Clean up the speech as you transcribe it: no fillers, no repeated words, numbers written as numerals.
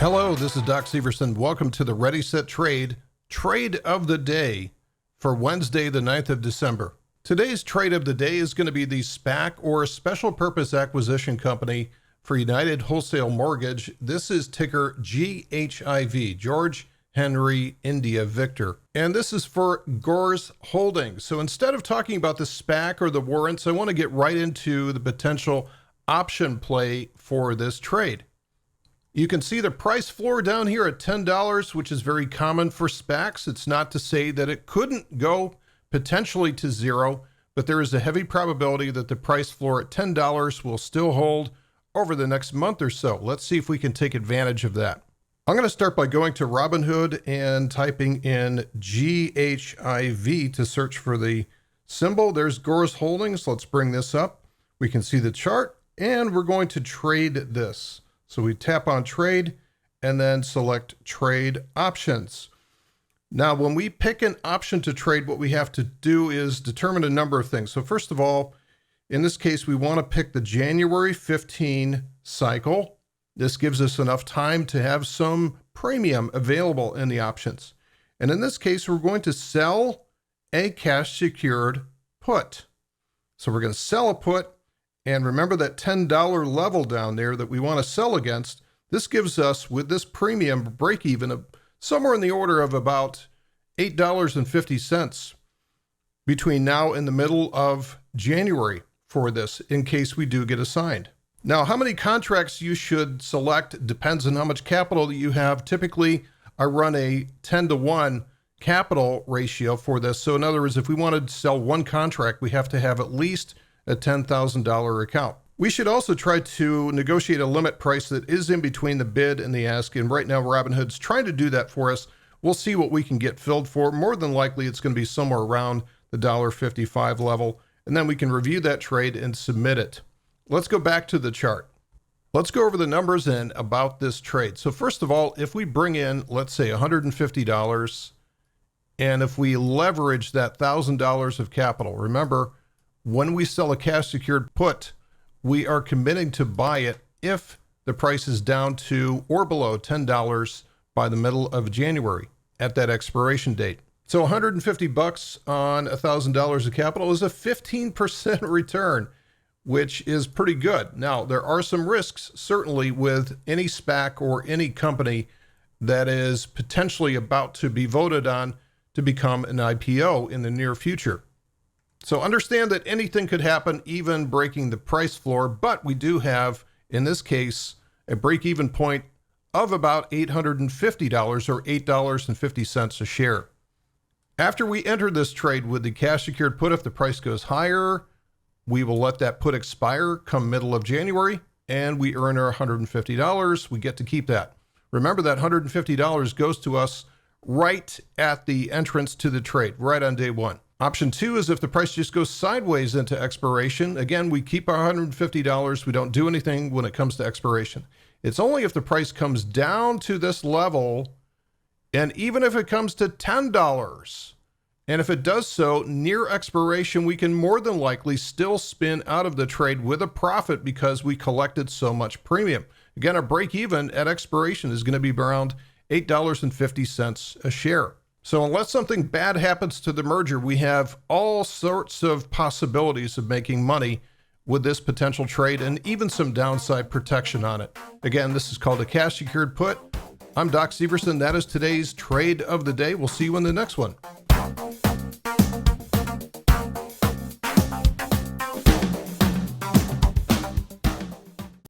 Hello, this is Doc Severson. Welcome to the Ready, Set, Trade of the Day for Wednesday, the 9th of December. Today's trade of the day is going to be the SPAC, or Special Purpose Acquisition Company for United Wholesale Mortgage. This is ticker GHIV, George Henry India Victor. And this is for Gores Holding. So instead of talking about the SPAC or the warrants, I want to get right into the potential option play for this trade. You can see the price floor down here at $10, which is very common for SPACs. It's not to say that it couldn't go potentially to zero, but there is a heavy probability that the price floor at $10 will still hold over the next month or so. Let's see if we can take advantage of that. I'm going to start by going to Robinhood and typing in GHIV to search for the symbol. There's Gores Holdings. Let's bring this up. We can see the chart, and we're going to trade this. So we tap on trade and then select trade options. Now, when we pick an option to trade, what we have to do is determine a number of things. So first of all, in this case, we want to pick the January 15 cycle. This gives us enough time to have some premium available in the options. And in this case, we're going to sell a cash secured put. So we're going to sell a put. And remember that $10 level down there that we want to sell against. This gives us, with this premium break even, of somewhere in the order of about $8.50 between now and the middle of January for this, in case we do get assigned. Now, how many contracts you should select depends on how much capital that you have. Typically, I run a 10-to-1 capital ratio for this. So in other words, if we wanted to sell one contract, we have to have at least a $10,000 account. We should also try to negotiate a limit price that is in between the bid and the ask. And right now, Robinhood's trying to do that for us. We'll see what we can get filled for. More than likely, it's going to be somewhere around the $1.55 level. And then we can review that trade and submit it. Let's go back to the chart. Let's go over the numbers and about this trade. So first of all, if we bring in, let's say $150, and if we leverage that $1,000 of capital, remember, when we sell a cash secured put, we are committing to buy it if the price is down to or below $10 by the middle of January at that expiration date. So 150 bucks on $1,000 of capital is a 15% return, which is pretty good. Now, there are some risks, certainly, with any SPAC or any company that is potentially about to be voted on to become an IPO in the near future. So understand that anything could happen, even breaking the price floor, but we do have, in this case, a break-even point of about $850 or $8.50 a share. After we enter this trade with the cash secured put, if the price goes higher, we will let that put expire come middle of January, and we earn our $150. We get to keep that. Remember that $150 goes to us right at the entrance to the trade, right on day one. Option 2 is if the price just goes sideways into expiration. Again, we keep our $150. We don't do anything when it comes to expiration. It's only if the price comes down to this level, and even if it comes to $10, and if it does so near expiration, we can more than likely still spin out of the trade with a profit because we collected so much premium. Again, our break even at expiration is going to be around $8.50 a share. So unless something bad happens to the merger, we have all sorts of possibilities of making money with this potential trade and even some downside protection on it. Again, this is called a cash secured put. I'm Doc Severson. That is today's trade of the day. We'll see you in the next one.